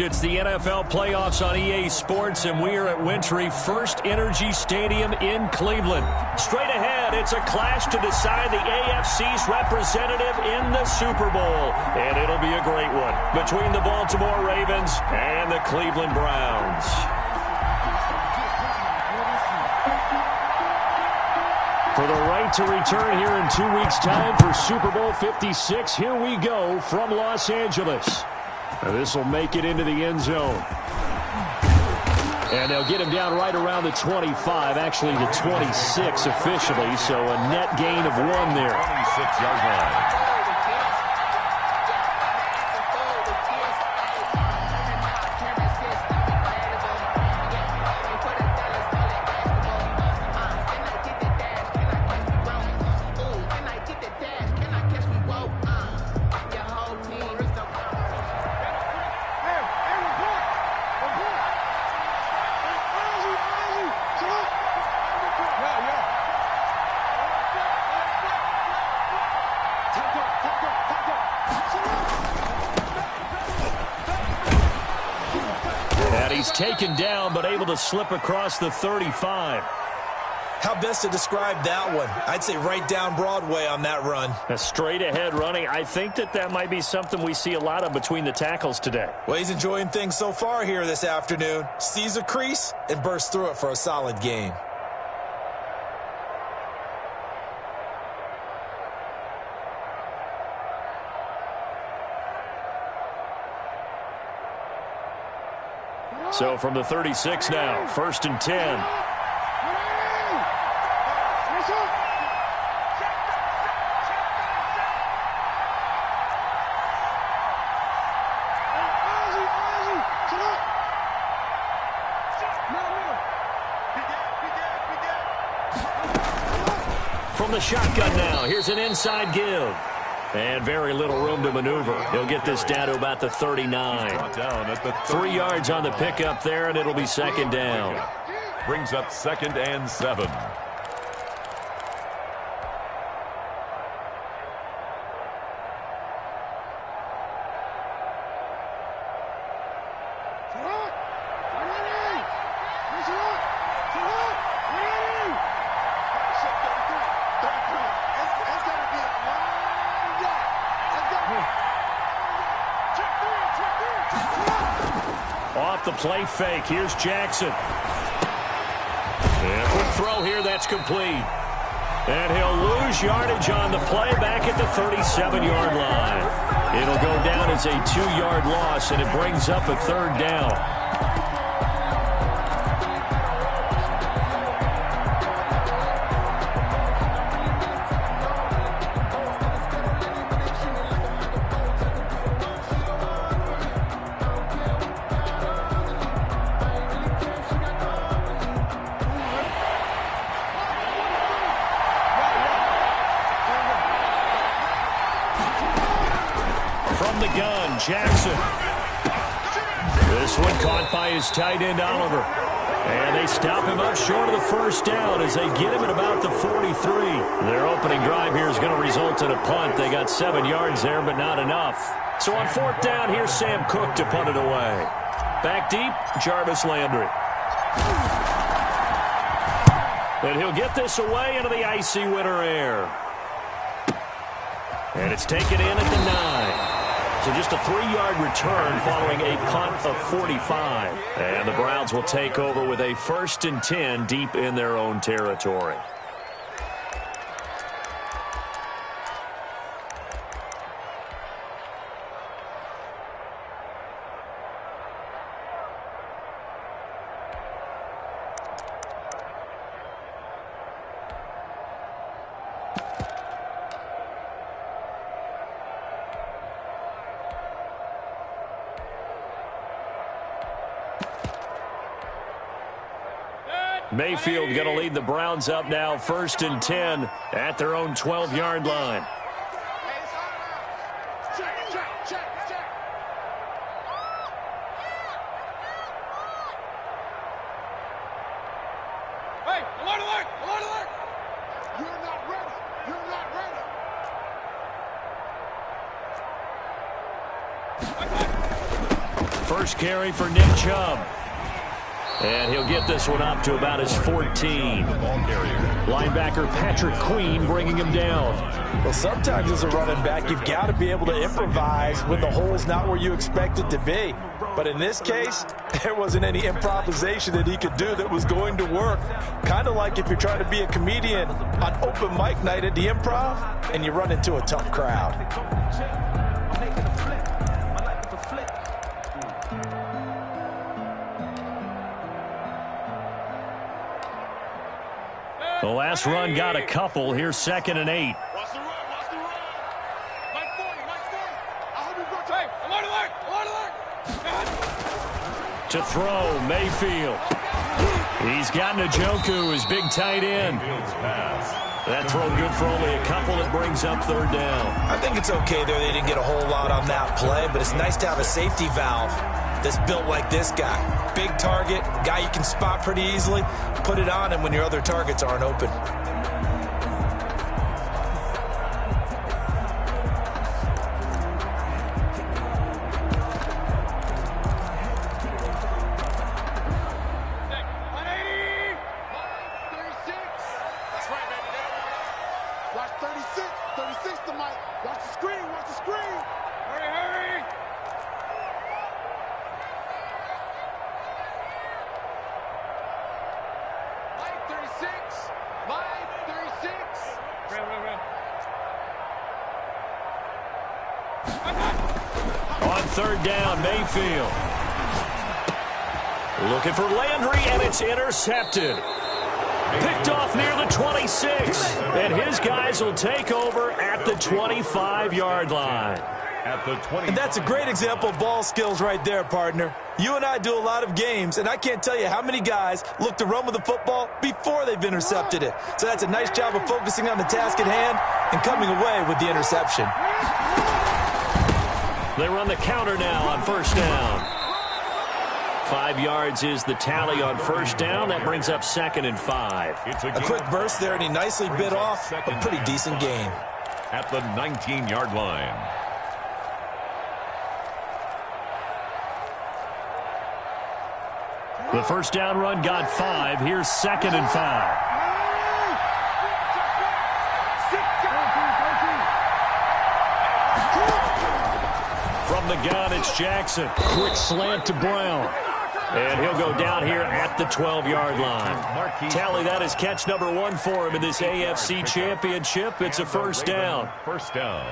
It's the NFL playoffs on EA Sports, and we are at Wintry First Energy Stadium in Cleveland. Straight ahead, it's a clash to decide the AFC's representative in the Super Bowl, and it'll be a great one between the Baltimore Ravens and the Cleveland Browns. For the right to return here in 2 weeks' time for Super Bowl 56, here we go from Los Angeles. This will make it into the end zone. And they'll get him down right around the 25, actually the 26 officially, so a net gain of 1 there. 26-yard line. He's taken down, but able to slip across the 35. How best to describe that one? I'd say right down Broadway on that run. A straight-ahead running. I think that might be something we see a lot of between the tackles today. Well, he's enjoying things so far here this afternoon. Sees a crease and bursts through it for a solid gain. So from the 36 now, 1st and 10. From the shotgun now, here's an inside give. And very little room to maneuver. He'll get this down to about the 39. 3 yards on the pickup there, and it'll be 2nd down. Brings up 2nd and 7. Off the play fake, here's Jackson. And a quick throw here, that's complete. And he'll lose yardage on the play back at the 37-yard line. It'll go down as a 2-yard loss, and it brings up a 3rd down. The gun, Jackson. This one caught by his tight end, Oliver. And they stop him up short of the 1st down as they get him at about the 43. Their opening drive here is going to result in a punt. They got 7 yards there, but not enough. So on 4th down, here's Sam Cook to punt it away. Back deep, Jarvis Landry. And he'll get this away into the icy winter air. And it's taken in at the 9. So just a 3-yard return following a punt of 45. And the Browns will take over with a 1st and 10 deep in their own territory. Mayfield going to lead the Browns up now, 1st and 10 at their own 12-yard line. Hey, alert, alert, alert, alert! You're not ready. You're not ready. First carry for Nick Chubb. And he'll get this one up to about his 14. Linebacker Patrick Queen bringing him down. Well, sometimes as a running back, you've got to be able to improvise when the hole's not where you expect it to be. But in this case, there wasn't any improvisation that he could do that was going to work. Kind of like if you're trying to be a comedian on open mic night at the Improv and you run into a tough crowd. The last run got a couple. Here's 2nd and 8. Watch the run, watch the run. Mike 40, Mike 40. I hope you rotate. Alert. To throw, Mayfield. He's got Njoku, his big tight end. That throw good for only a couple. It brings up 3rd down. I think it's okay there. They didn't get a whole lot on that play, but it's nice to have a safety valve that's built like this guy. Big target, guy you can spot pretty easily. Put it on him when your other targets aren't open. Watch 36. 36 to Mike. Watch the screen. Watch the screen. Hurry, hurry. Mike 36. Mike 36. Ran. On 3rd down, Mayfield. Looking for Landry, and it's intercepted. Picked off near the 26. And his guys will take over at the 25-yard line. At the 20. And that's a great example of ball skills right there, partner. You and I do a lot of games, and I can't tell you how many guys look to run with the football before they've intercepted it. So that's a nice job of focusing on the task at hand and coming away with the interception. They run the counter now on 1st down. 5 yards is the tally on 1st down. That brings up 2nd and 5. A quick burst there, and he nicely bit off a pretty decent gain. At the 19-yard line. The 1st down run got 5. Here's 2nd and 5. From the gun, it's Jackson. Quick slant to Brown. And he'll go down here at the 12-yard line. Tally, that is catch number 1 for him in this AFC Championship. It's a 1st down. 1st down.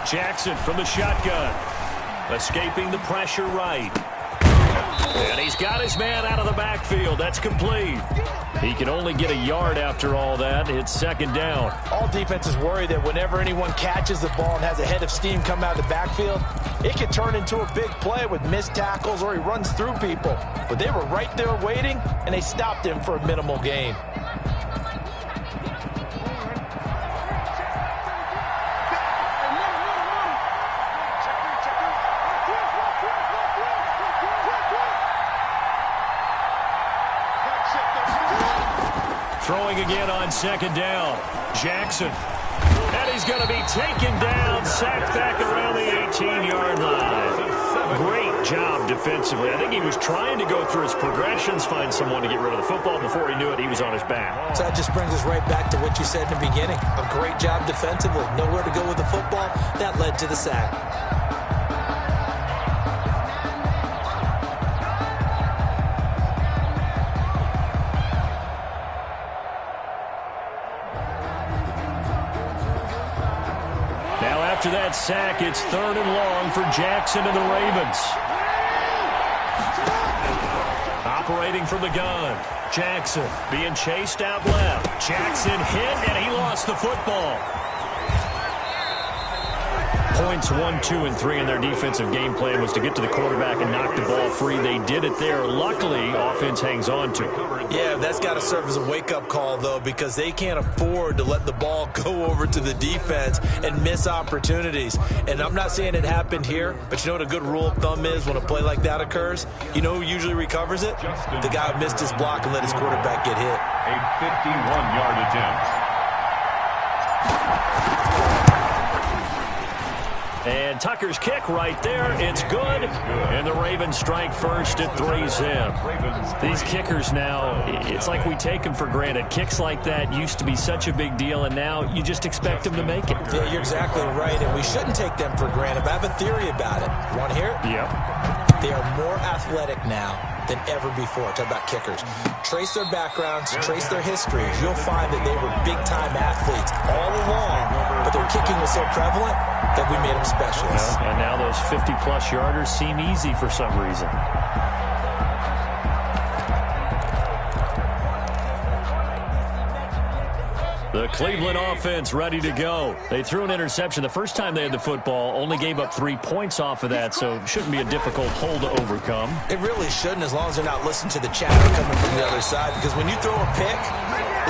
Jackson from the shotgun. Escaping the pressure right. And he's got his man out of the backfield. That's complete. He can only get a yard after all that. It's 2nd down. All defenses worry that whenever anyone catches the ball and has a head of steam come out of the backfield, it can turn into a big play with missed tackles or he runs through people. But they were right there waiting, and they stopped him for a minimal gain. Throwing again on 2nd down. Jackson. And he's going to be taken down, sacked back around the 18-yard line. Great job defensively. I think he was trying to go through his progressions, find someone to get rid of the football. Before he knew it, he was on his back. So that just brings us right back to what you said in the beginning. A great job defensively. Nowhere to go with the football. That led to the sack. After that sack, it's 3rd and long for Jackson and the Ravens. Operating from the gun. Jackson being chased out left. Jackson hit, and he lost the football. points 1, 2, and 3 in their defensive game plan was to get to the quarterback and knock the ball free. They did it there. Luckily, offense hangs on to it. Yeah, that's got to serve as a wake-up call, though, because they can't afford to let the ball go over to the defense and miss opportunities. And I'm not saying it happened here, but you know what a good rule of thumb is when a play like that occurs? You know who usually recovers it? The guy who missed his block and let his quarterback get hit. A 51-yard attempt. And Tucker's kick right there. It's good. And the Ravens strike first at 3-zip. These kickers now, it's like we take them for granted. Kicks like that used to be such a big deal, and now you just expect them to make it. Yeah, you're exactly right, and we shouldn't take them for granted. But I have a theory about it. You want to hear it? Yep. They are more athletic now than ever before. Talk about kickers. Trace their backgrounds, trace their histories. You'll find that they were big-time athletes all along, but their kicking was so prevalent that we made them specialists. And now those 50-plus yarders seem easy for some reason. The Cleveland offense ready to go. They threw an interception the first time they had the football, only gave up 3 points off of that, so it shouldn't be a difficult hole to overcome. It really shouldn't, as long as they're not listening to the chatter coming from the other side, because when you throw a pick,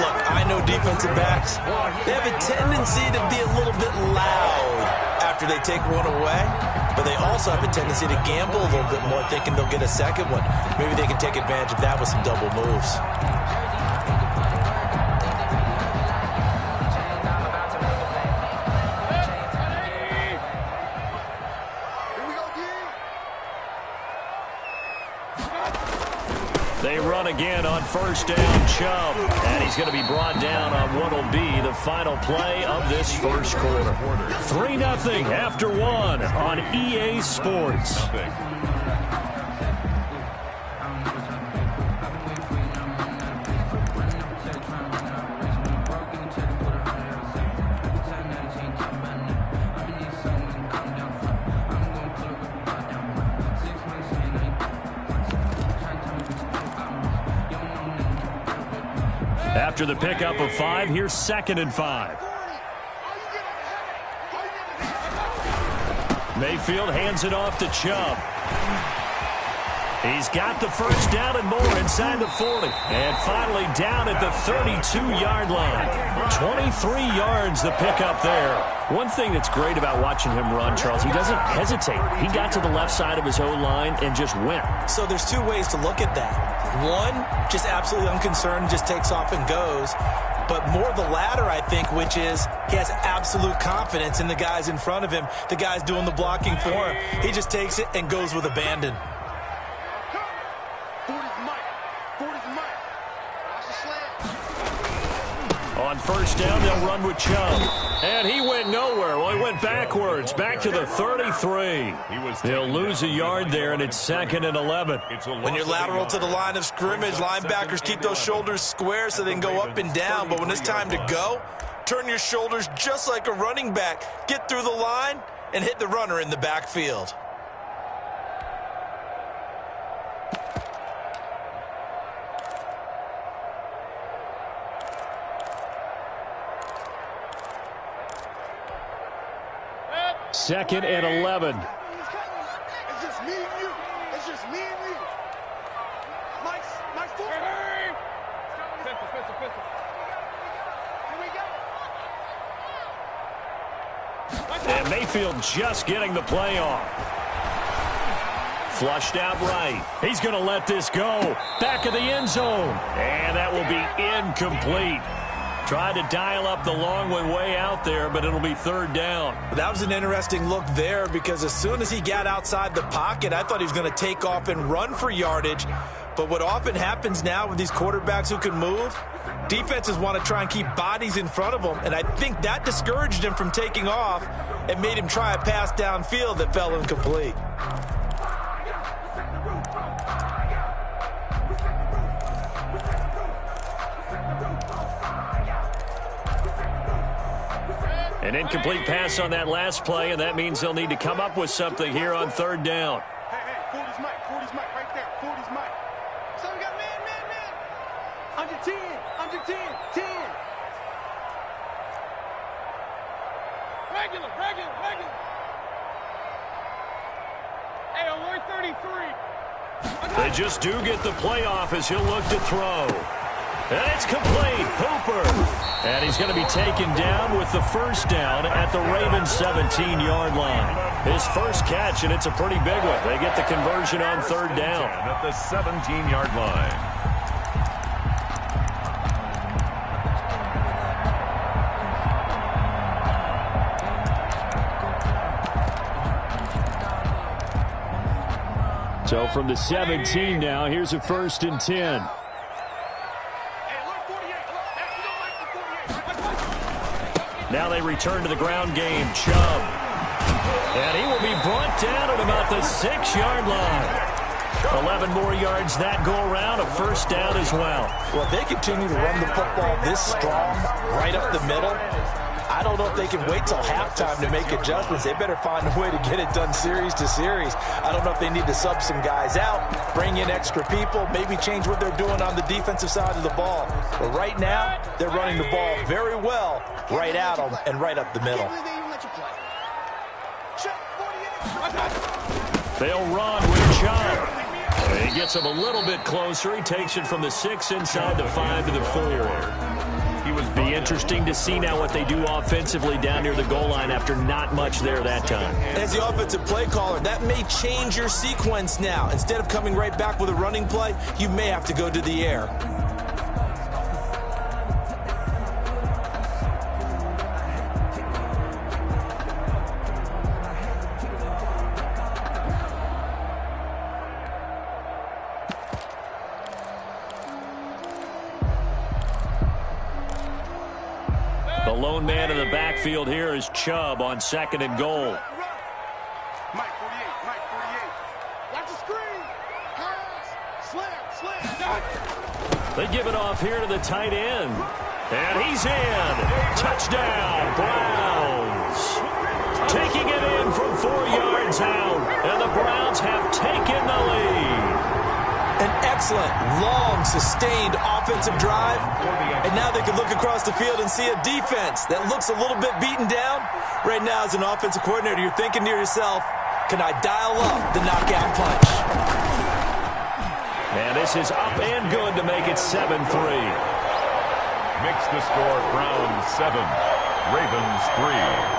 look, I know defensive backs, they have a tendency to be a little bit loud after they take one away, but they also have a tendency to gamble a little bit more, thinking they'll get a second one. Maybe they can take advantage of that with some double moves. They run again on first down, Chubb. And he's going to be brought down on what will be the final play of this first quarter. 3-0 after 1 on EA Sports. After the pickup of 5, here's 2nd and 5. Mayfield hands it off to Chubb. He's got the first down and more inside the 40. And finally down at the 32-yard line. 23 yards the pickup there. One thing that's great about watching him run, Charles, he doesn't hesitate. He got to the left side of his O-line and just went. So there's 2 ways to look at that. One, just absolutely unconcerned, just takes off and goes. But more the latter, I think, which is he has absolute confidence in the guys in front of him, the guys doing the blocking for him. He just takes it and goes with abandon. On first down, they'll run with Chubb. And he went nowhere. Well, he went backwards, back to the 33. They'll lose a yard there, and it's 2nd and 11. When you're lateral to the line of scrimmage, linebackers keep those shoulders square so they can go up and down. But when it's time to go, turn your shoulders just like a running back. Get through the line and hit the runner in the backfield. Second and 11. It's just me and you. It's just me and you. Mike's full. Pistol. Here we go. And Mayfield just getting the play off. Flushed out right. He's going to let this go. Back of the end zone. And that will be incomplete. Tried to dial up the long one way out there, but it'll be 3rd down. That was an interesting look there because as soon as he got outside the pocket, I thought he was going to take off and run for yardage. But what often happens now with these quarterbacks who can move, defenses want to try and keep bodies in front of them, and I think that discouraged him from taking off and made him try a pass downfield that fell incomplete. An incomplete pass on that last play, and that means they'll need to come up with something here on 3rd down. Hey, 40's Mike, right there. 40's Mike. So we got man. Under 10. 10. Regular. They just do get the playoff as he'll look to throw. And it's complete. Hooper. And he's going to be taken down with the first down at the Ravens 17-yard line. His first catch, and it's a pretty big one. They get the conversion on third down. At the 17-yard line. So from the 17 now, here's a 1st and 10. Now they return to the ground game. Chubb. And he will be brought down at about the 6-yard line. 11 more yards that go around, a first down as well. Well, if they continue to run the football this strong, right up the middle, I don't know if they can wait till halftime to make adjustments. They better find a way to get it done series to series. I don't know if they need to sub some guys out, bring in extra people, maybe change what they're doing on the defensive side of the ball. But right now, they're running the ball very well right at them and right up the middle. They'll run with Chubb. He gets him a little bit closer. He takes it from the 6 inside the 5 to the 4. Be interesting to see now what they do offensively down near the goal line after not much there that time. As the offensive play caller, that may change your sequence now. Instead of coming right back with a running play, you may have to go to the air. The lone man in the backfield here is Chubb on 2nd and goal. Mike 48, Mike 48. Watch the screen. Pass. Slam. They give it off here to the tight end. And he's in. Touchdown, Browns. Taking it in from 4 yards out. And the Browns have taken the lead. An excellent, long, sustained offensive drive. And now they can look across the field and see a defense that looks a little bit beaten down. Right now, as an offensive coordinator, you're thinking to yourself, can I dial up the knockout punch? And this is up and good to make it 7-3. Makes the score Browns 7, Ravens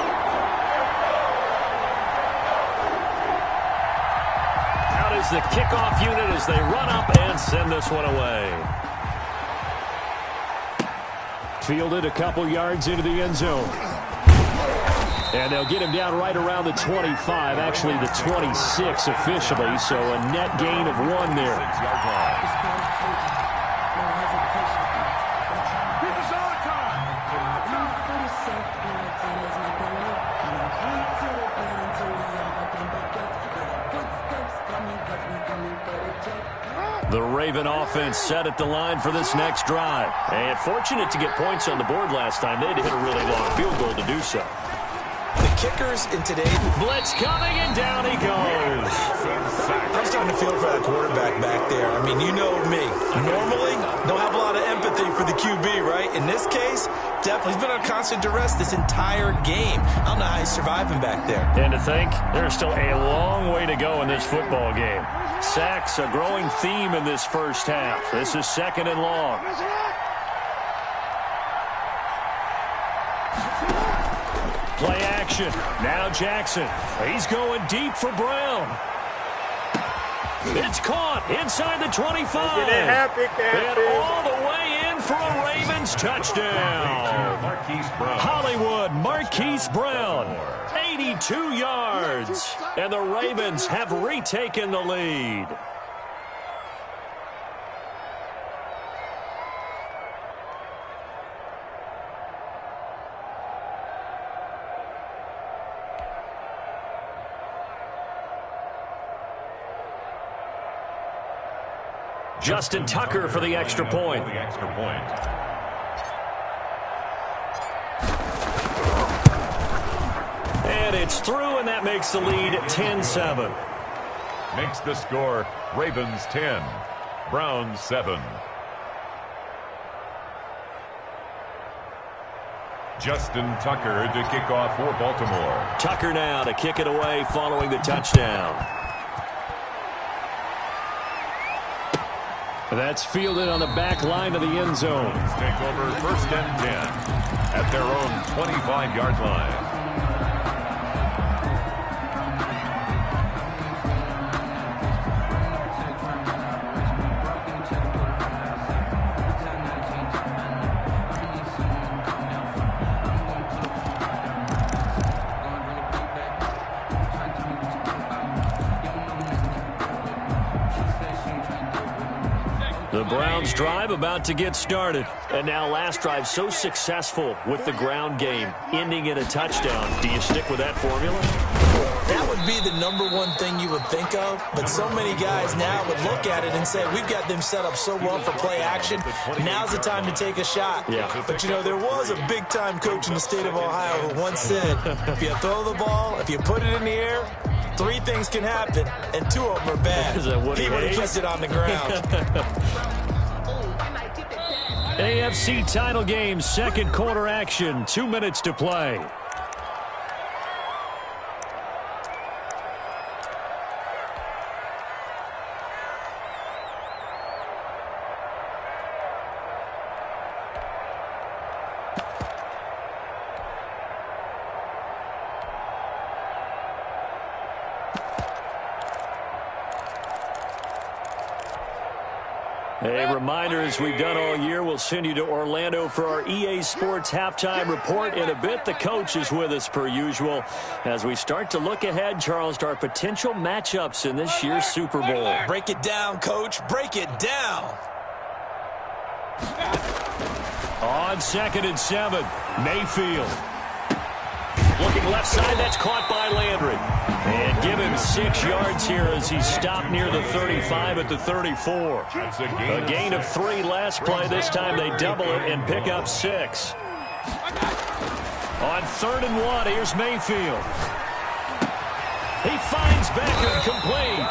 3. Is the kickoff unit as they run up and send this one away. Fielded a couple yards into the end zone. And they'll get him down right around the 25, actually the 26 officially, so a net gain of 1 there. The Raven offense set at the line for this next drive. And fortunate to get points on the board last time. They had to hit a really long field goal to do so. The kickers in today's blitz coming, and down he goes. I'm starting to feel for that quarterback back there. I mean, you know me. Normally, don't have a lot of empathy for the QB, right? In this case, definitely. He's been on constant duress this entire game. I don't know how he's surviving back there. And to think, there's still a long way to go in this football game. Sacks, a growing theme in this first half. This is 2nd and long. Play action. Now Jackson. He's going deep for Brown. It's caught inside the 25. And all the way in for a Ravens touchdown. Hollywood Marquise Brown. 82 yards. And the Ravens have retaken the lead. Justin Tucker for the extra point. And it's through, and that makes the lead 10-7. Makes the score Ravens 10, Browns 7. Justin Tucker to kick off for Baltimore. Tucker now to kick it away following the touchdown. That's fielded on the back line of the end zone. Take over 1st and 10 at their own 25-yard line. The Browns drive about to get started. And now last drive so successful with the ground game, ending in a touchdown. Do you stick with that formula? That would be the #1 thing you would think of, but so many guys now would look at it and say, we've got them set up so well for play action. Now's the time to take a shot. Yeah. But, you know, there was a big-time coach in the state of Ohio who once said, if you throw the ball, if you put it in the air, 3 things can happen, and 2 of them are bad. Is that what he would have kept it on the ground. AFC title game, second quarter action, 2 minutes to play. A reminder, as we've done all year, we'll send you to Orlando for our EA Sports halftime report in a bit. The coach is with us per usual as we start to look ahead, Charles, to our potential matchups in this year's Super Bowl. Break it down, Coach. Break it down. On 2nd and 7, Mayfield. Looking left side, that's caught by Landry. And give him 6 yards here as he's stopped near the 35 at the 34. A gain of 3 last play. This time they double it and pick up 6. On 3rd and 1, here's Mayfield. He finds Beckham complete.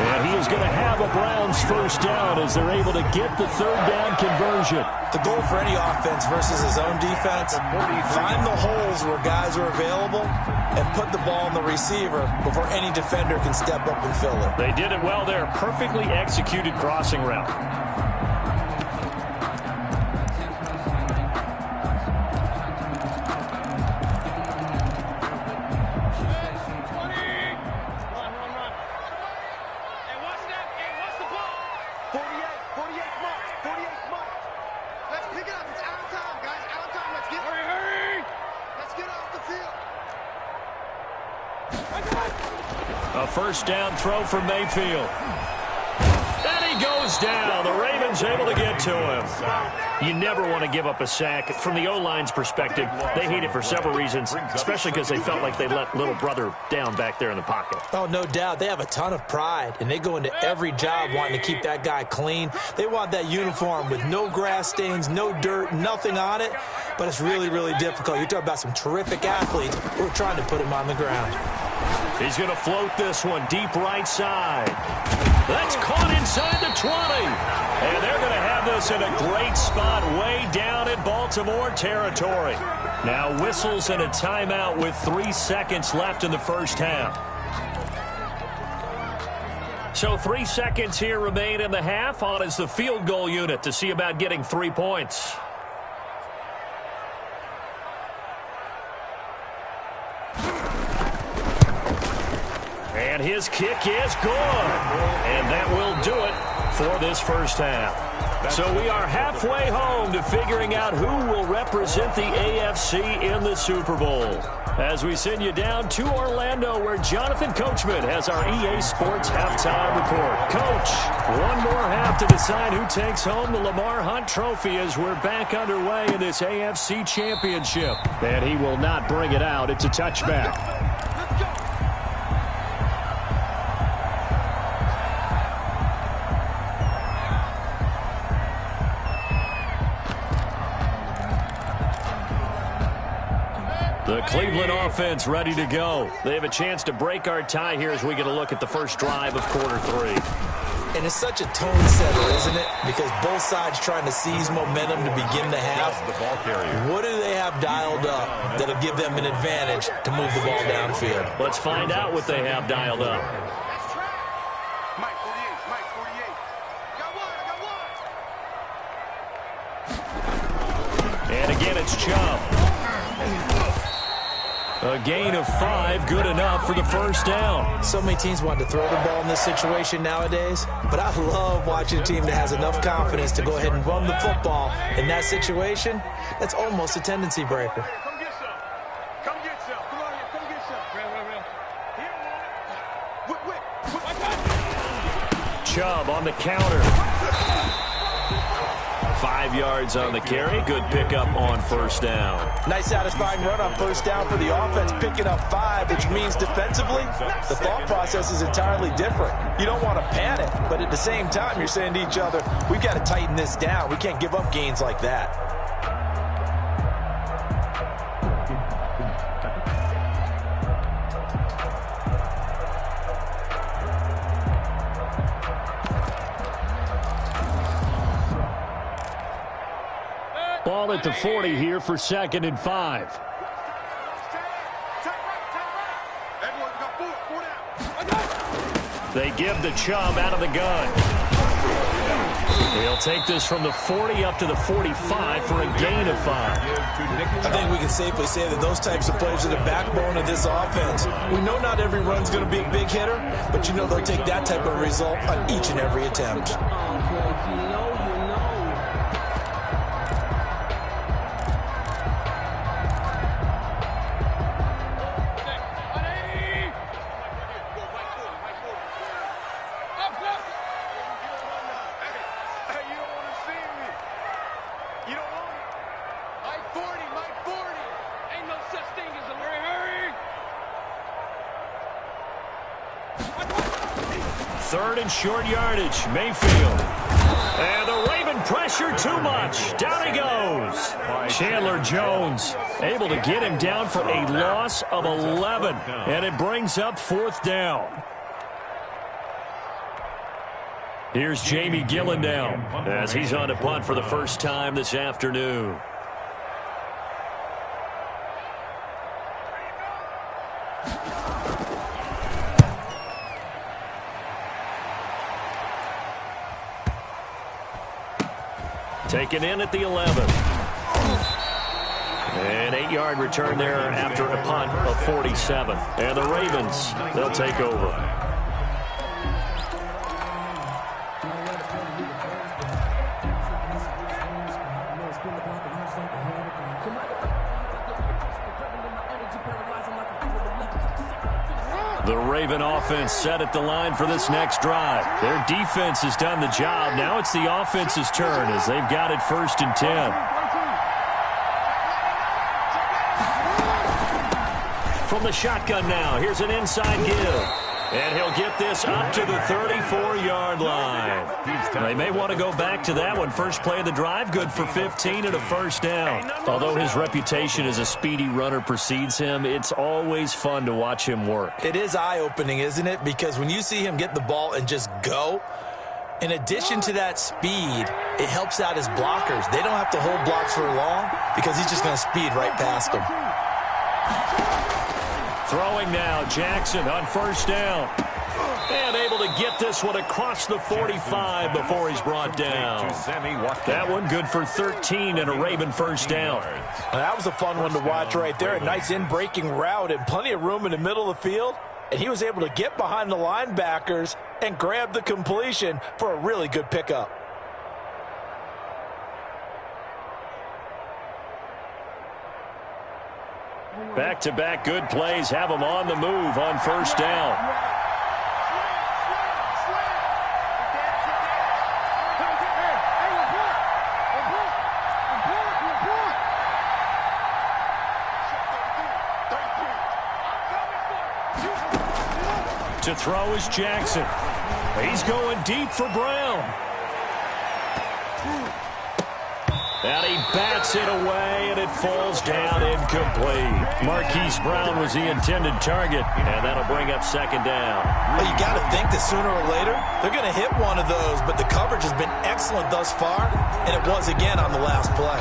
And he is going to have a Browns first down as they're able to get the 3rd down conversion. The goal for any offense versus his own defense, find the holes where guys are available and put the ball in the receiver before any defender can step up and fill it. They did it well there. Perfectly executed crossing route. A first down throw for Mayfield. And he goes down. The Ravens able to get to him. You never want to give up a sack. From the O-line's perspective, they hate it for several reasons, especially because they felt like they let little brother down back there in the pocket. Oh, no doubt. They have a ton of pride, and they go into every job wanting to keep that guy clean. They want that uniform with no grass stains, no dirt, nothing on it, but it's really, really difficult. You're talking about some terrific athletes who are trying to put him on the ground. He's going to float this one deep right side. That's caught inside the 20. And they're going to have this in a great spot way down in Baltimore territory. Now whistles and a timeout with 3 seconds left in the first half. So 3 seconds here remain in the half. On is the field goal unit to see about getting 3 points. And his kick is good. And that will do it for this first half. So we are halfway home to figuring out who will represent the AFC in the Super Bowl. As we send you down to Orlando, where Jonathan Coachman has our EA Sports halftime report. Coach, one more half to decide who takes home the Lamar Hunt Trophy as we're back underway in this AFC Championship. And he will not bring it out. It's a touchback. The Cleveland offense ready to go. They have a chance to break our tie here as we get a look at the first drive of quarter 3. And it's such a tone setter, isn't it? Because both sides trying to seize momentum to begin the half. What do they have dialed up that'll give them an advantage to move the ball downfield? Let's find out what they have dialed up. Mike 48, Mike 48. Got one, it's Chubb. A gain of 5, good enough for the first down. So many teams want to throw the ball in this situation nowadays, but I love watching a team that has enough confidence to go ahead and run the football. In that situation, that's almost a tendency breaker. Come get some. Come get some. Come on here. Come get some. Real. Here, Chubb on the counter. 5 yards on the carry. Good pickup on first down. Nice satisfying run on first down for the offense, picking up 5, which means defensively, the thought process is entirely different. You don't want to panic, but at the same time, you're saying to each other, we've got to tighten this down. We can't give up gains like that. Ball at the 40 here for 2nd and 5. Everyone's got 4 down. They give the Chubb out of the gun. He'll take this from the 40 up to the 45 for a gain of 5. I think we can safely say that those types of plays are the backbone of this offense. We know not every run's going to be a big hitter, but you know they'll take that type of result on each and every attempt. Third and short yardage, Mayfield. And the Raven pressure too much. Down he goes. Chandler Jones able to get him down for a loss of 11. And it brings up 4th down. Here's Jamie Gillen now as he's on to punt for the first time this afternoon. Taken in at the 11. An 8-yard return there after a punt of 47. And the Ravens, they'll take over. The Raven offense set at the line for this next drive. Their defense has done the job. Now it's the offense's turn as they've got it 1st and 10. From the shotgun now, here's an inside give. And he'll get this up to the 34-yard line. They may want to go back to that one. First play of the drive, good for 15 and a first down. Although his reputation as a speedy runner precedes him, it's always fun to watch him work. It is eye-opening, isn't it? Because when you see him get the ball and just go, in addition to that speed, it helps out his blockers. They don't have to hold blocks for long because he's just going to speed right past them. Throwing now, Jackson on first down. And able to get this one across the 45 before he's brought down. That one good for 13 and a Raven first down. That was a fun one to watch right there. A nice in-breaking route and plenty of room in the middle of the field. And he was able to get behind the linebackers and grab the completion for a really good pickup. Back-to-back good plays have him on the move on first down. To throw is Jackson. He's going deep for Brown. And he bats it away, and it falls down incomplete. Marquise Brown was the intended target, and that'll bring up 2nd down. Well, you got to think that sooner or later, they're going to hit one of those, but the coverage has been excellent thus far, and it was again on the last play.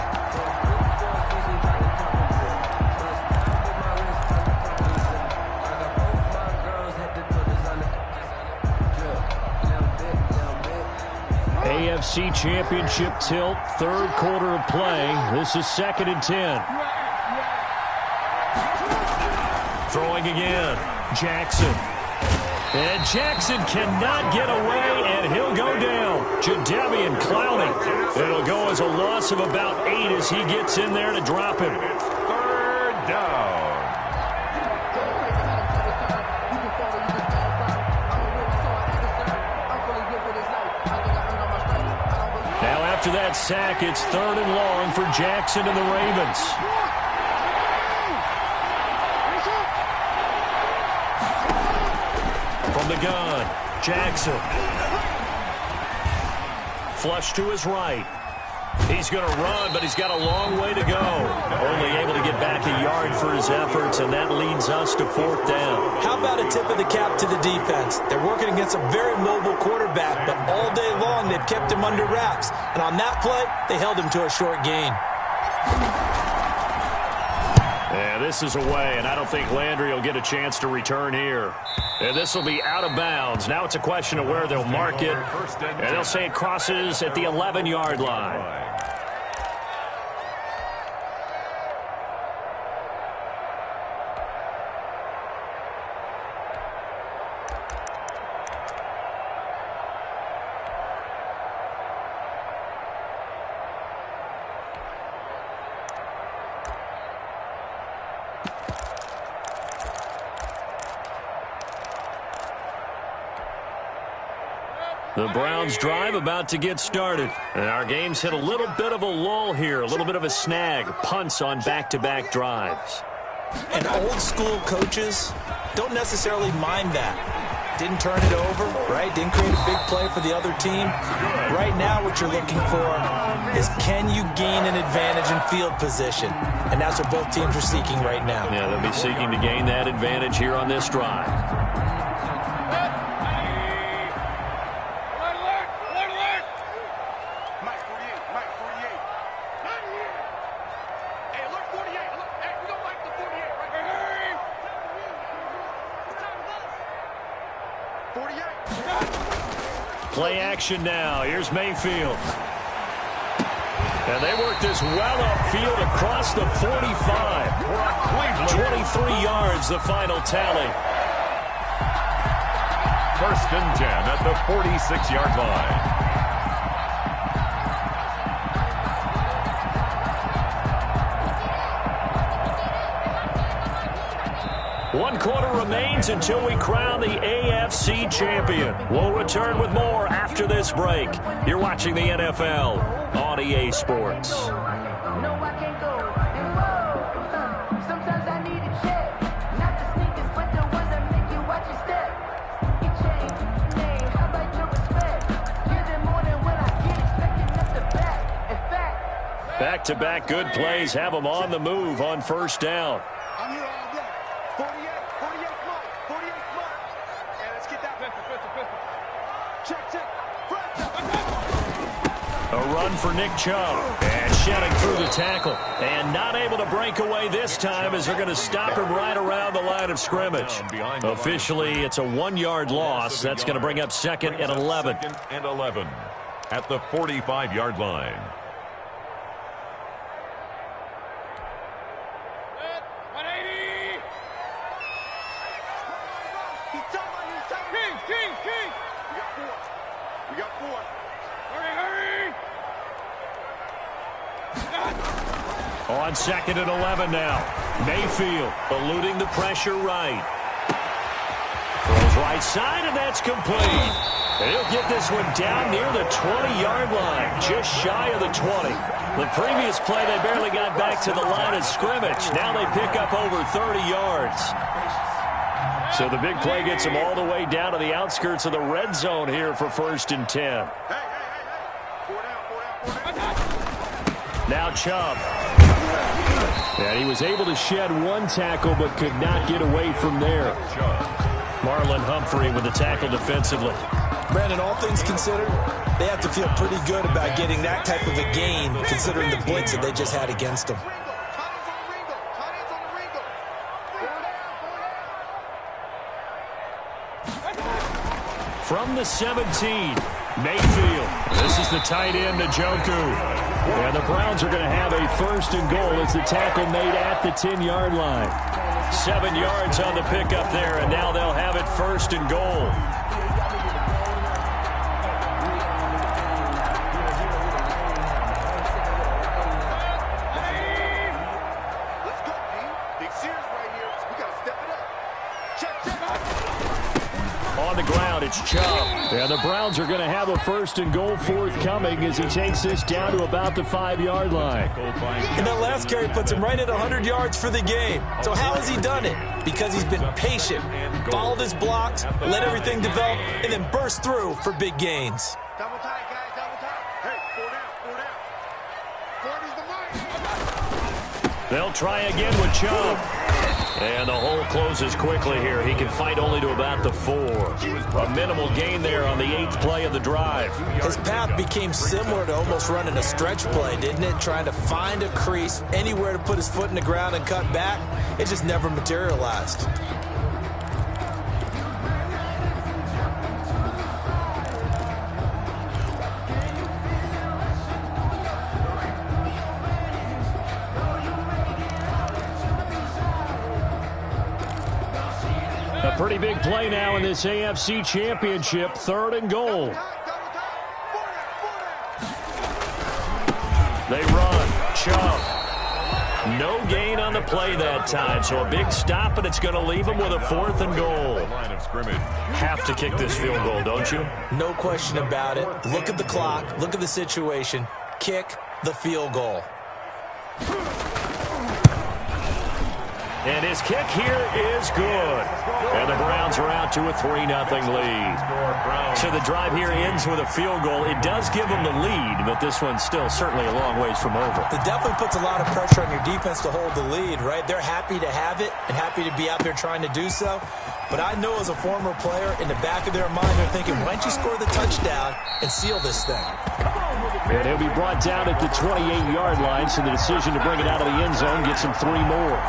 AFC Championship tilt, third quarter of play. This is 2nd and 10. Throwing again. Jackson. And Jackson cannot get away, and he'll go down. Jadeveon Clowney. It'll go as a loss of about 8 as he gets in there to drop him. It's 3rd down. Now after that sack, it's 3rd and long for Jackson and the Ravens. From the gun, Jackson. Flush to his right. He's going to run, but he's got a long way to go. Only able to get back a yard for his efforts, and that leads us to 4th down. How about a tip of the cap to the defense? They're working against a very mobile quarterback, but all day long they've kept him under wraps. And on that play, they held him to a short gain. Yeah, this is away, and I don't think Landry will get a chance to return here. And this will be out of bounds. Now it's a question of where they'll mark it. And they'll say it crosses at the 11-yard line. The Browns drive about to get started. And our game's hit a little bit of a lull here, a little bit of a snag. Punts on back-to-back drives. And old-school coaches don't necessarily mind that. Didn't turn it over, right? Didn't create a big play for the other team. Right now what you're looking for is can you gain an advantage in field position? And that's what both teams are seeking right now. Yeah, they'll be seeking to gain that advantage here on this drive. Play action now. Here's Mayfield. And they work this well upfield across the 45. 23 yards, the final tally. 1st and 10 at the 46-yard line. One quarter remains until we crown the AFC champion. We'll return with more after this break. You're watching the NFL on EA Sports. Back-to-back good plays have them on the move on 1st down. I'm here all day. 48 mark. 48 mark. And let's get that pistol. Check. A run for Nick Chubb. And shedding through the tackle. And not able to break away this time as they're going to stop him right around the line of scrimmage. Officially, it's a 1-yard loss. That's going to bring up 2nd and 11. 2nd and 11 at the 45-yard line. On 2nd and 11 now. Mayfield eluding the pressure right. Throws right side, and that's complete. And he'll get this one down near the 20-yard line, just shy of the 20. The previous play, they barely got back to the line of scrimmage. Now they pick up over 30 yards. So the big play gets them all the way down to the outskirts of the red zone here for 1st and 10. Now Chubb. And he was able to shed one tackle but could not get away from there. Marlon Humphrey with the tackle defensively. Brandon, all things considered, they have to feel pretty good about getting that type of a gain considering the blitz that they just had against them. From the 17, Mayfield. This is the tight end, Njoku. And the Browns are going to have a first and goal as the tackle made at the 10-yard line. 7 yards on the pickup there, and now they'll have it first and goal. Let's go, team. Big series right here. We got to step it up. Check. On the ground, it's Chubb. And the Browns are going to have a first and goal forthcoming as he takes this down to about the 5-yard line. And that last carry puts him right at 100 yards for the game. So how has he done it? Because he's been patient, followed his blocks, let everything develop, and then burst through for big gains. Double tight, guys. Double tight. Hey, 4 down. 4 down. 40's the mic. They'll try again with Chubb. And the hole closes quickly here. He can fight only to about the 4. A minimal gain there on the 8th play of the drive. His path became similar to almost running a stretch play, didn't it? Trying to find a crease, anywhere to put his foot in the ground and cut back. It just never materialized. A pretty big play now in this AFC Championship. 3rd and goal. They run. Chubb. No gain on the play that time, so a big stop, and it's going to leave him with a 4th and goal. Have to kick this field goal, don't you? No question about it. Look at the clock. Look at the situation. Kick the field goal. And his kick here is good. And the Browns are out to a 3-0 lead. So the drive here ends with a field goal. It does give them the lead, but this one's still certainly a long ways from over. It definitely puts a lot of pressure on your defense to hold the lead, right? They're happy to have it and happy to be out there trying to do so. But I know as a former player, in the back of their mind, they're thinking, why don't you score the touchdown and seal this thing? And he'll be brought down at the 28-yard line, so the decision to bring it out of the end zone gets him 3 more.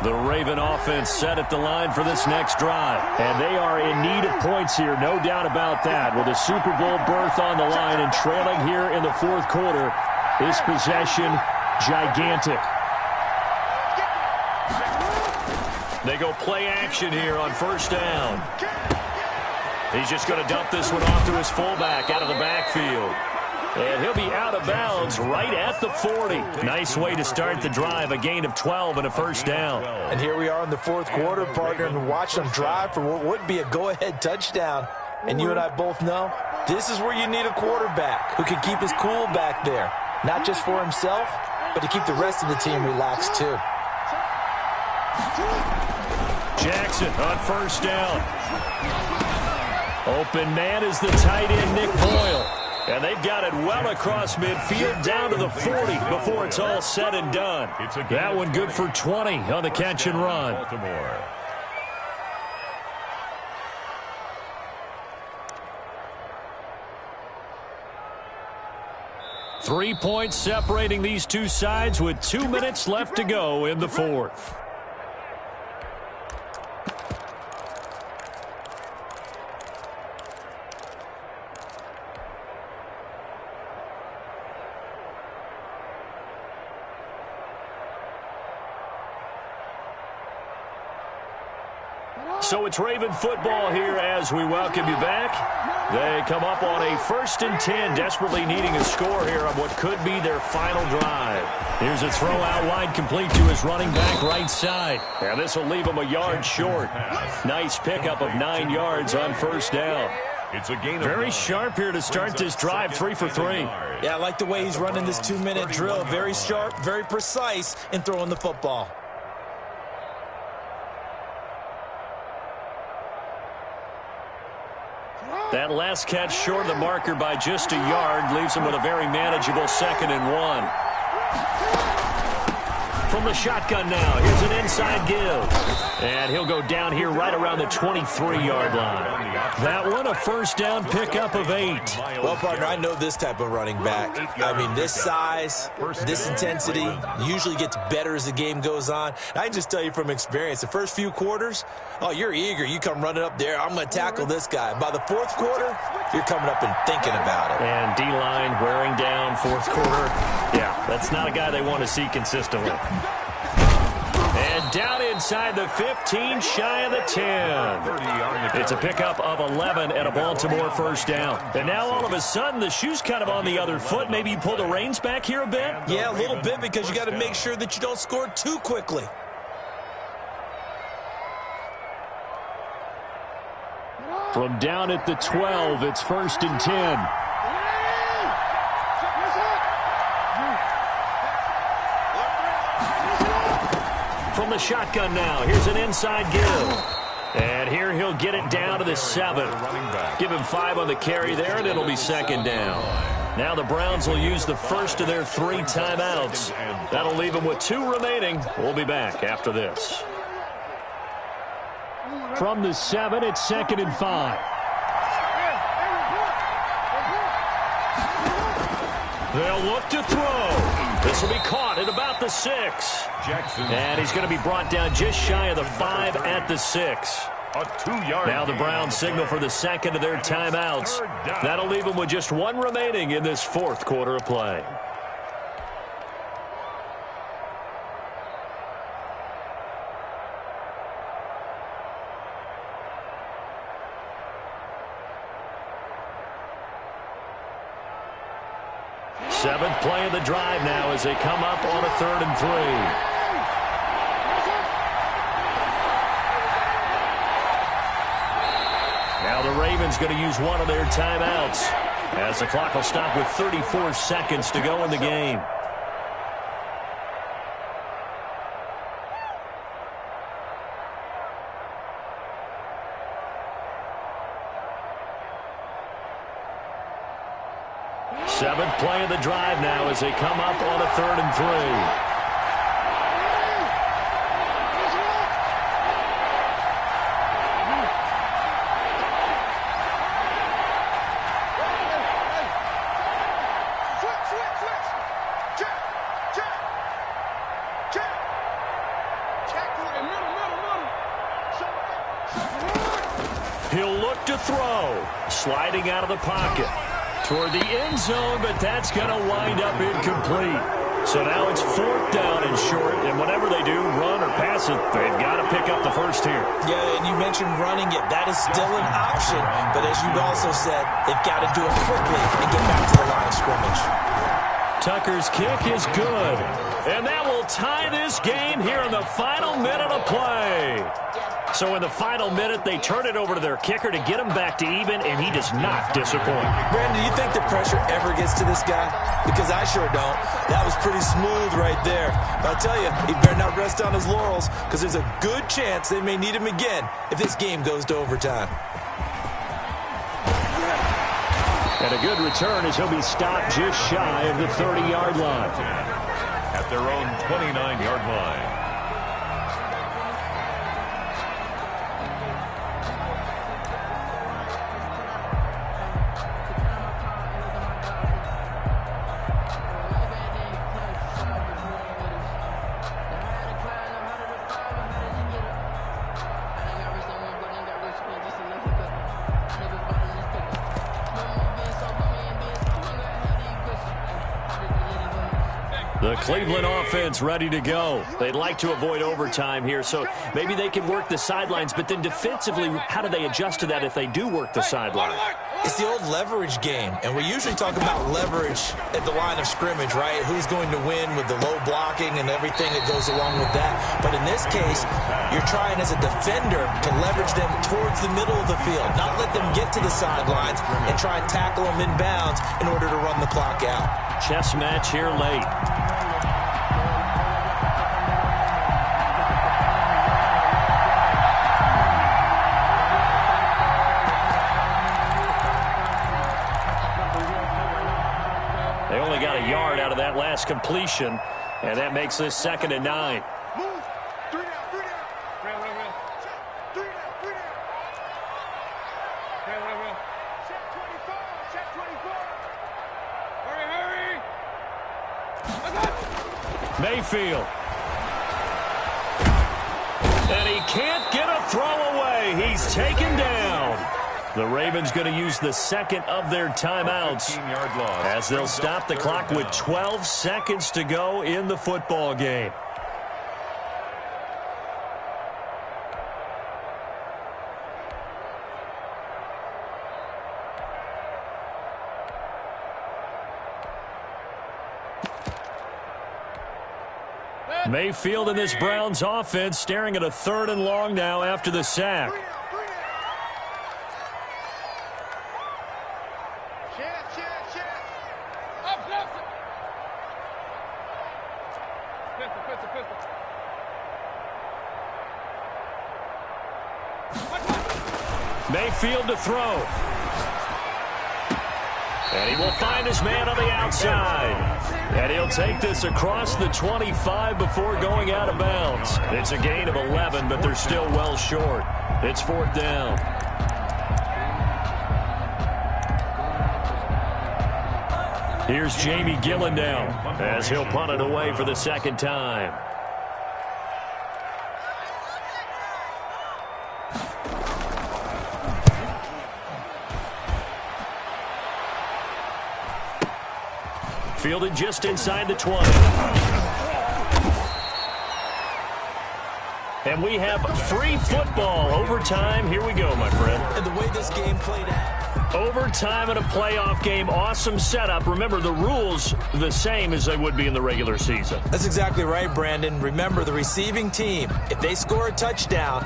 The Raven offense set at the line for this next drive. And they are in need of points here, no doubt about that. With a Super Bowl berth on the line and trailing here in the 4th quarter, this possession gigantic. They go play action here on 1st down. He's just going to dump this one off to his fullback out of the backfield. And he'll be out of bounds right at the 40. Nice way to start the drive, a gain of 12 and a 1st down. And here we are in the 4th quarter, partner, and watch them drive for what would be a go-ahead touchdown. And you and I both know this is where you need a quarterback who can keep his cool back there, not just for himself, but to keep the rest of the team relaxed too. Jackson on 1st down. Open man is the tight end, Nick Boyle. And they've got it well across midfield down to the 40 before it's all said and done. That one good for 20 on the catch and run. 3 points separating these two sides with 2 minutes left to go in the 4th. So it's Raven football here as we welcome you back. They come up on a 1st and 10, desperately needing a score here on what could be their final drive. Here's a throw out wide, complete to his running back right side. And this will leave him a yard short. Nice pickup of 9 yards on 1st down. It's a gain of Very sharp here to start this drive, 3 for 3. Yeah, I like the way he's running this 2-minute drill. Very sharp, very precise in throwing the football. That last catch short of the marker by just a yard leaves him with a very manageable 2nd and 1. From the shotgun now, here's an inside give. And he'll go down here right around the 23-yard line. That one, a first down pickup of 8. Well, partner, I know this type of running back. I mean, this size, this intensity usually gets better as the game goes on. I can just tell you from experience, the first few quarters, oh, you're eager. You come running up there, I'm going to tackle this guy. By the fourth quarter, you're coming up and thinking about it. And D-line wearing down fourth quarter. Yeah, that's not a guy they want to see consistently. And down inside the 15, shy of the 10. It's a pickup of 11 and a Baltimore first down. And now all of a sudden, the shoe's kind of on the other foot. Maybe you pull the reins back here a bit? Yeah, a little bit, because you got to make sure that you don't score too quickly. From down at the 12, it's 1st and 10. From the shotgun now, here's an inside give. And here he'll get it down to the 7. Give him 5 on the carry there, and it'll be 2nd down. Now the Browns will use the first of their 3 timeouts. That'll leave them with 2 remaining. We'll be back after this. From the 7, it's 2nd and 5. They'll look to throw. This will be caught at about the 6. And he's going to be brought down just shy of the 5 at the 6. A 2-yard. Now the Browns signal for the second of their timeouts. That'll leave them with just 1 remaining in this 4th quarter of play. Seventh play of the drive now as they come up on a 3rd and 3. Now the Ravens going to use one of their timeouts as the clock will stop with 34 seconds to go in the game. Seventh play of the drive now as they come up on a 3rd and 3. He'll look to throw. Sliding out of the pocket toward the end zone, but that's going to wind up incomplete. So now it's 4th down and short, and whatever they do, run or pass it, they've got to pick up the first here. Yeah, and you mentioned running it. That is still an option, but as you also said, they've got to do it quickly and get back to the line of scrimmage. Tucker's kick is good, and that will tie this game here in the final minute of play. So in the final minute, they turn it over to their kicker to get him back to even, and he does not disappoint. Brandon, do you think the pressure ever gets to this guy? Because I sure don't. That was pretty smooth right there. But I'll tell you, he better not rest on his laurels, because there's a good chance they may need him again if this game goes to overtime. And a good return as he'll be stopped just shy of the 30-yard line. At their own 29-yard line. The Cleveland offense ready to go. They'd like to avoid overtime here, so maybe they can work the sidelines, but then defensively, how do they adjust to that if they do work the sideline? It's the old leverage game, and we usually talk about leverage at the line of scrimmage, right? Who's going to win with the low blocking and everything that goes along with that. But in this case, you're trying as a defender to leverage them towards the middle of the field, not let them get to the sidelines and try and tackle them inbounds in order to run the clock out. Chess match here late. They only got a yard out of that last completion. And that makes this 2nd and 9. Move. 3 down, 3 down. Real. Check. 3 down, 3 down. Real. Check 24, check 24. Hurry. Mayfield. And he can't get a throw away. He's taken down. The Ravens going to use the 2nd of their timeouts as they'll stop the clock with 12 seconds to go in the football game. Mayfield in this Browns offense staring at a 3rd and long now after the sack. Check. Pistol. Mayfield to throw. And he will find his man on the outside. And he'll take this across the 25 before going out of bounds. It's a gain of 11, but they're still well short. It's 4th down. Here's Jamie Gillen now as he'll punt it away for the 2nd time. Fielded just inside the 20. And we have free football. Overtime. Here we go, my friend. And the way this game played out. Overtime in a playoff game. Awesome setup. Remember, the rules the same as they would be in the regular season. That's exactly right, Brandon. Remember, the receiving team, if they score a touchdown,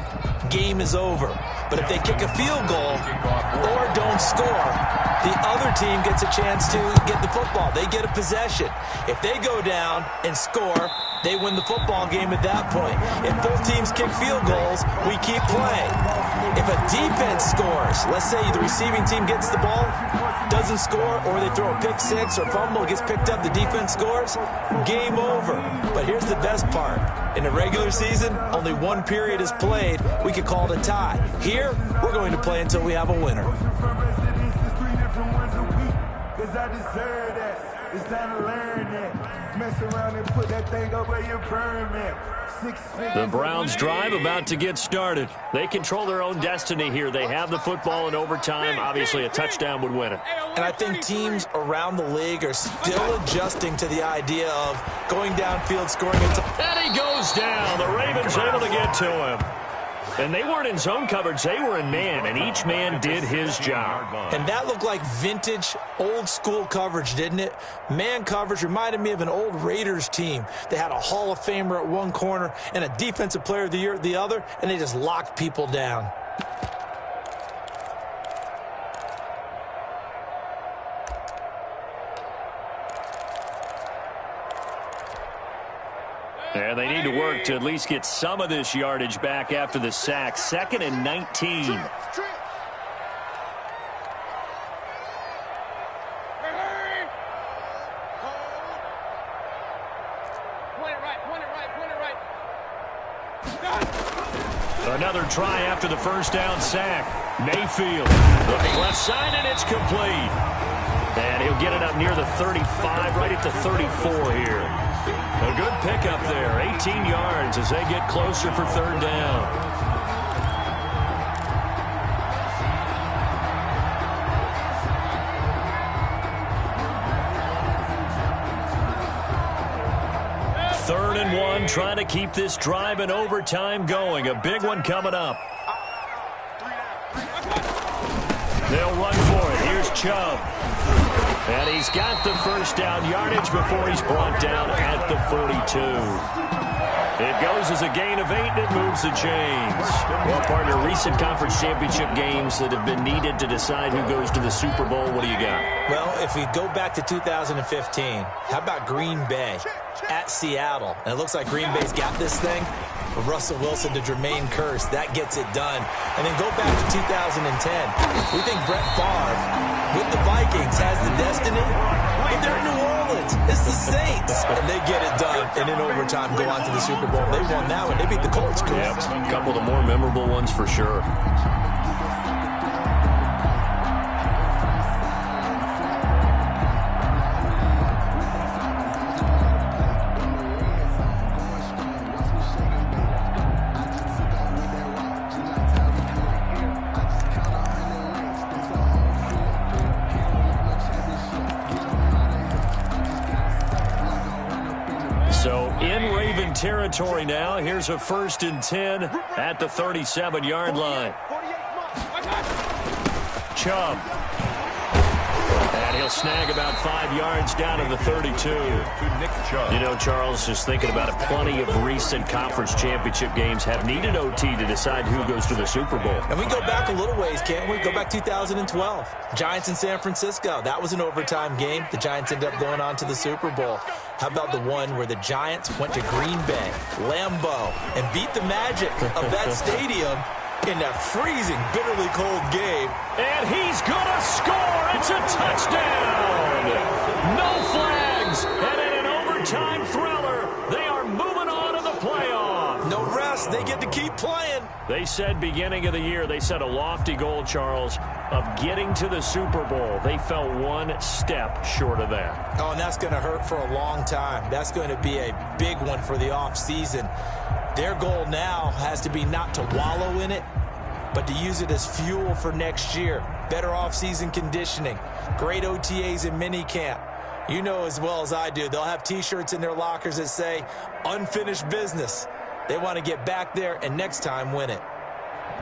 game is over. But if they kick a field goal or don't score, the other team gets a chance to get the football. They get a possession. If they go down and score, they win the football game at that point. If both teams kick field goals, we keep playing. If a defense scores, let's say the receiving team gets the ball, doesn't score, or they throw a pick six or fumble, gets picked up, the defense scores, game over. But here's the best part. In the regular season, only one period is played. We could call it a tie. Here, we're going to play until we have a winner. I deserve that. It's time to learn that. Mess around and put that thing over your permit. The Browns drive about to get started. They control their own destiny here. They have the football in overtime. Obviously, a touchdown would win it. And I think teams around the league are still adjusting to the idea of going downfield, scoring a touchdown. And he goes down. The Ravens able to get to him. And they weren't in zone coverage. They were in man, and each man did his job. And that looked like vintage, old-school coverage, didn't it? Man coverage reminded me of an old Raiders team. They had a Hall of Famer at one corner and a Defensive Player of the Year at the other, and they just locked people down. And they need to work to at least get some of this yardage back after the sack. 2nd and 19. Another try after the first down sack. Mayfield looking left side, and it's complete. And he'll get it up near the 35, right at the 34 here. A good pickup there, 18 yards as they get closer for 3rd down. Third and 1, trying to keep this drive in overtime going. A big one coming up. They'll run for it. Here's Chubb. And he's got the first down yardage before he's brought down at the 42. It goes as a gain of 8, and it moves the chains. Well, partner, recent conference championship games that have been needed to decide who goes to the Super Bowl. What do you got? Well, if we go back to 2015, how about Green Bay at Seattle? And it looks like Green Bay's got this thing. Russell Wilson to Jermaine Kearse. That gets it done. And then go back to 2010. We think Brett Favre, with the Vikings, has the destiny. But they're in New Orleans. It's the Saints. And they get it done. and in overtime go on to the Super Bowl. They won that one. They beat the Colts. Yep, a couple of the more memorable ones for sure. So in Raven territory now. Here's a 1st and 10 at the 37-yard line. Chubb. And he'll snag about 5 yards down to the 32. To Nick Chubb. You know, Charles, just thinking about it, plenty of recent conference championship games have needed OT to decide who goes to the Super Bowl. And we go back a little ways, can't we? Go back 2012. Giants in San Francisco. That was an overtime game. The Giants ended up going on to the Super Bowl. How about the one where the Giants went to Green Bay, Lambeau, and beat the Magic of that stadium in that freezing, bitterly cold game? And he's going to score. It's a touchdown. No flags. And in an overtime thriller, they are moving on to the playoff. No rest. They get to keep playing. They said beginning of the year, they set a lofty goal, Charles, of getting to the Super Bowl. They fell one step short of that. Oh, and that's going to hurt for a long time. That's going to be a big one for the offseason. Their goal now has to be not to wallow in it, but to use it as fuel for next year. Better offseason conditioning, great OTAs and minicamp. You know as well as I do, they'll have T-shirts in their lockers that say, unfinished business. They want to get back there and next time win it.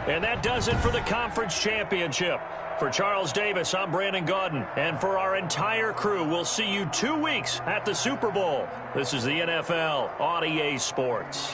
And that does it for the conference championship. For Charles Davis, I'm Brandon Gaudin. And for our entire crew, we'll see you 2 weeks at the Super Bowl. This is the NFL on EA Sports.